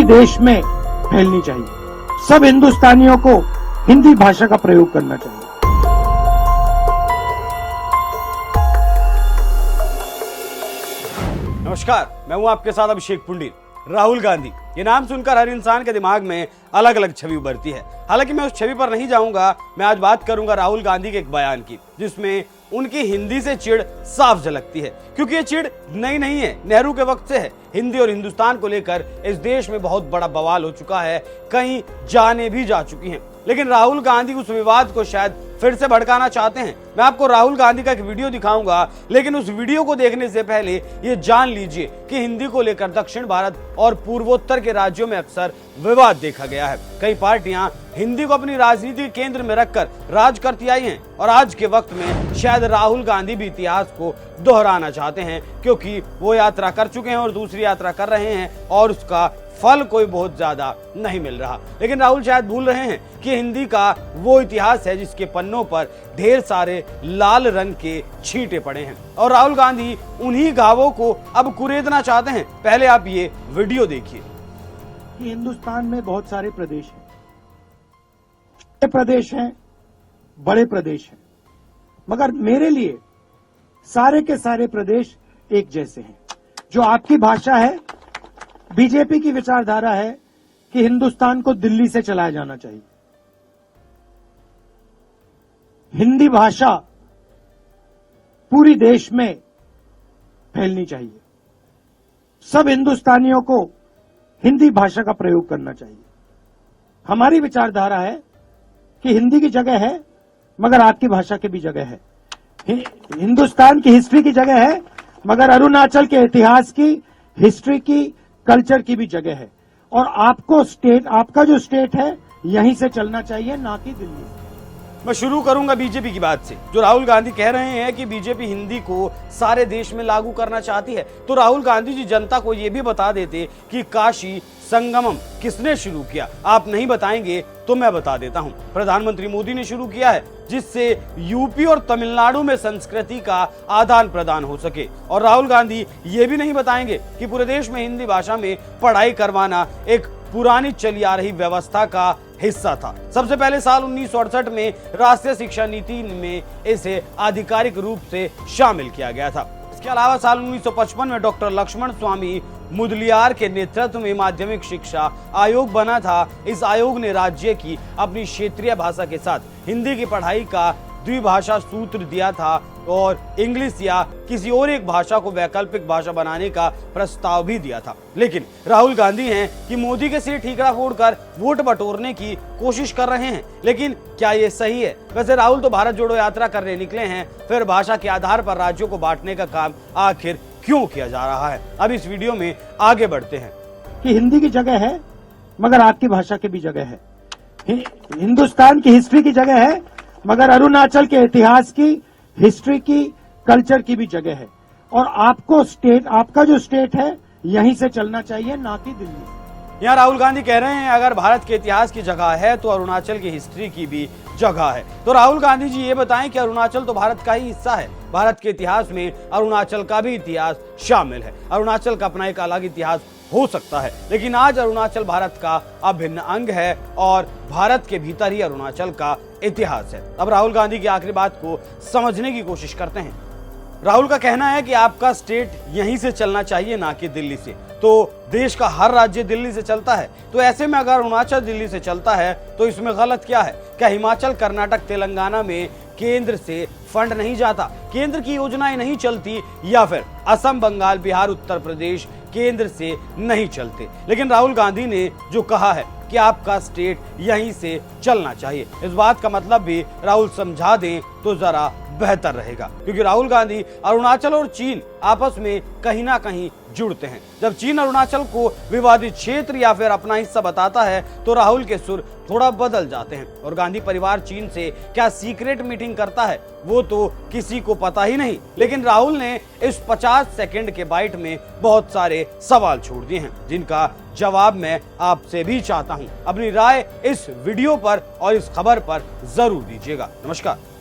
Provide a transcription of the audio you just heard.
पूरी देश में फैलनी चाहिए। सब हिंदुस्तानियों को हिंदी भाषा का प्रयोग करना चाहिए। नमस्कार, मैं हूं आपके साथ अभिषेक पुंडीर। राहुल गांधी, ये नाम सुनकर हर इंसान के दिमाग में अलग अलग छवि उभरती है। हालांकि मैं उस छवि पर नहीं जाऊंगा। मैं आज बात करूंगा राहुल गांधी के एक बयान की, जिसमें उनकी हिंदी से चिढ़ साफ झलकती है। क्योंकि ये चिढ़ नई नहीं है, नेहरू के वक्त से है। हिंदी और हिंदुस्तान को लेकर इस देश में बहुत बड़ा बवाल हो चुका है, कई जाने भी जा चुकी हैं। लेकिन राहुल गांधी उस विवाद को शायद फिर से भड़काना चाहते हैं। मैं आपको राहुल गांधी का एक वीडियो दिखाऊंगा, लेकिन उस वीडियो को देखने से पहले ये जान लीजिए कि हिंदी को लेकर दक्षिण भारत और पूर्वोत्तर के राज्यों में अक्सर विवाद देखा गया है। कई पार्टियां हिंदी को अपनी राजनीति के केंद्र में रखकर राज करती आई हैं और आज के वक्त में शायद राहुल गांधी भी इतिहास को दोहराना चाहते हैं, क्योंकि वो यात्रा कर चुके हैं और दूसरी यात्रा कर रहे हैं और उसका फल कोई बहुत ज्यादा नहीं मिल रहा। लेकिन राहुल शायद भूल रहे हैं कि हिंदी का वो इतिहास है जिसके पन्नों पर ढेर सारे लाल रंग के छींटे पड़े हैं और राहुल गांधी उन्हीं घावों को अब कुरेदना चाहते हैं। पहले आप ये वीडियो देखिए। कि हिंदुस्तान में बहुत सारे प्रदेश हैं, छोटे प्रदेश हैं, बड़े प्रदेश हैं, मगर मेरे लिए सारे के सारे प्रदेश एक जैसे हैं। जो आपकी भाषा है, बीजेपी की विचारधारा है कि हिंदुस्तान को दिल्ली से चलाया जाना चाहिए। हिंदी भाषा पूरी देश में फैलनी चाहिए। सब हिंदुस्तानियों को हिंदी भाषा का प्रयोग करना चाहिए। हमारी विचारधारा है कि हिंदी की जगह है, मगर आपकी भाषा की भी जगह है। हिंदुस्तान की हिस्ट्री की जगह है, मगर अरुणाचल के इतिहास की, हिस्ट्री की, कल्चर की भी जगह है। और आपको स्टेट, आपका जो स्टेट है, यहीं से चलना चाहिए, ना कि दिल्ली से। मैं शुरू करूंगा बीजेपी की बात से। जो राहुल गांधी कह रहे हैं कि बीजेपी हिंदी को सारे देश में लागू करना चाहती है, तो राहुल गांधी जी जनता को यह भी बता देते कि काशी संगमम किसने शुरू किया। आप नहीं बताएंगे तो मैं बता देता हूं। प्रधानमंत्री मोदी ने शुरू किया है, जिससे यूपी और तमिलनाडु में संस्कृति का आदान प्रदान हो सके। और राहुल गांधी ये भी नहीं बताएंगे कि पूरे देश में हिंदी भाषा में पढ़ाई करवाना एक पुरानी चली आ रही व्यवस्था का हिस्सा था। सबसे पहले साल 1968 में राष्ट्रीय शिक्षा नीति में इसे आधिकारिक रूप से शामिल किया गया था। इसके अलावा साल 1955 में डॉक्टर लक्ष्मण स्वामी मुदलियार के नेतृत्व में माध्यमिक शिक्षा आयोग बना था। इस आयोग ने राज्य की अपनी क्षेत्रीय भाषा के साथ हिंदी की पढ़ाई का द्विभाषा सूत्र दिया था और इंग्लिश या किसी और एक भाषा को वैकल्पिक भाषा बनाने का प्रस्ताव भी दिया था। लेकिन राहुल गांधी हैं कि मोदी के सिर ठीकरा फोड़कर वोट बटोरने की कोशिश कर रहे हैं। लेकिन क्या ये सही है? वैसे राहुल तो भारत जोड़ो यात्रा करने निकले हैं, फिर भाषा के आधार पर राज्यों को बांटने का काम आखिर क्यों किया जा रहा है? अब इस वीडियो में आगे बढ़ते हैं। कि हिंदी की जगह है, मगर आपकी भाषा की भी जगह है। हिंदुस्तान की हिस्ट्री की जगह है, मगर अरुणाचल के इतिहास की, हिस्ट्री की, कल्चर की भी जगह है। और आपको स्टेट, आपका जो स्टेट है, यहीं से चलना चाहिए, ना कि दिल्ली से। यहाँ राहुल गांधी कह रहे हैं अगर भारत के इतिहास की जगह है तो अरुणाचल की हिस्ट्री की भी जगह है। तो राहुल गांधी जी ये बताएं कि अरुणाचल तो भारत का ही हिस्सा है। भारत के इतिहास में अरुणाचल का भी इतिहास शामिल है। अरुणाचल का अपना एक अलग इतिहास हो सकता है, लेकिन आज अरुणाचल भारत का अभिन्न अंग है और भारत के भीतर ही अरुणाचल का इतिहास है। अब राहुल गांधी की आखिरी बात को समझने की कोशिश करते हैं। राहुल का कहना है कि आपका स्टेट यहीं से चलना चाहिए, ना कि दिल्ली से। तो देश का हर राज्य दिल्ली से चलता है, तो ऐसे में अगर अरुणाचल दिल्ली से चलता है तो इसमें गलत क्या है? क्या हिमाचल, कर्नाटक, तेलंगाना में केंद्र से फंड नहीं जाता, केंद्र की योजनाएं नहीं चलती, या फिर असम, बंगाल, बिहार, उत्तर प्रदेश केंद्र से नहीं चलते? लेकिन राहुल गांधी ने जो कहा है कि आपका स्टेट यहीं से चलना चाहिए, इस बात का मतलब भी राहुल समझा दें तो जरा बेहतर रहेगा। क्योंकि राहुल गांधी अरुणाचल और चीन आपस में कहीं ना कहीं जुड़ते हैं। जब चीन अरुणाचल को विवादित क्षेत्र या फिर अपना हिस्सा बताता है तो राहुल के सुर थोड़ा बदल जाते हैं। और गांधी परिवार चीन से क्या सीक्रेट मीटिंग करता है वो तो किसी को पता ही नहीं। लेकिन राहुल ने इस 50 सेकंड के बाइट में बहुत सारे सवाल छोड़ दिए हैं, जिनका जवाब मैं आपसे भी चाहता हूं। अपनी राय इस वीडियो पर और इस खबर पर जरूर दीजिएगा। नमस्कार।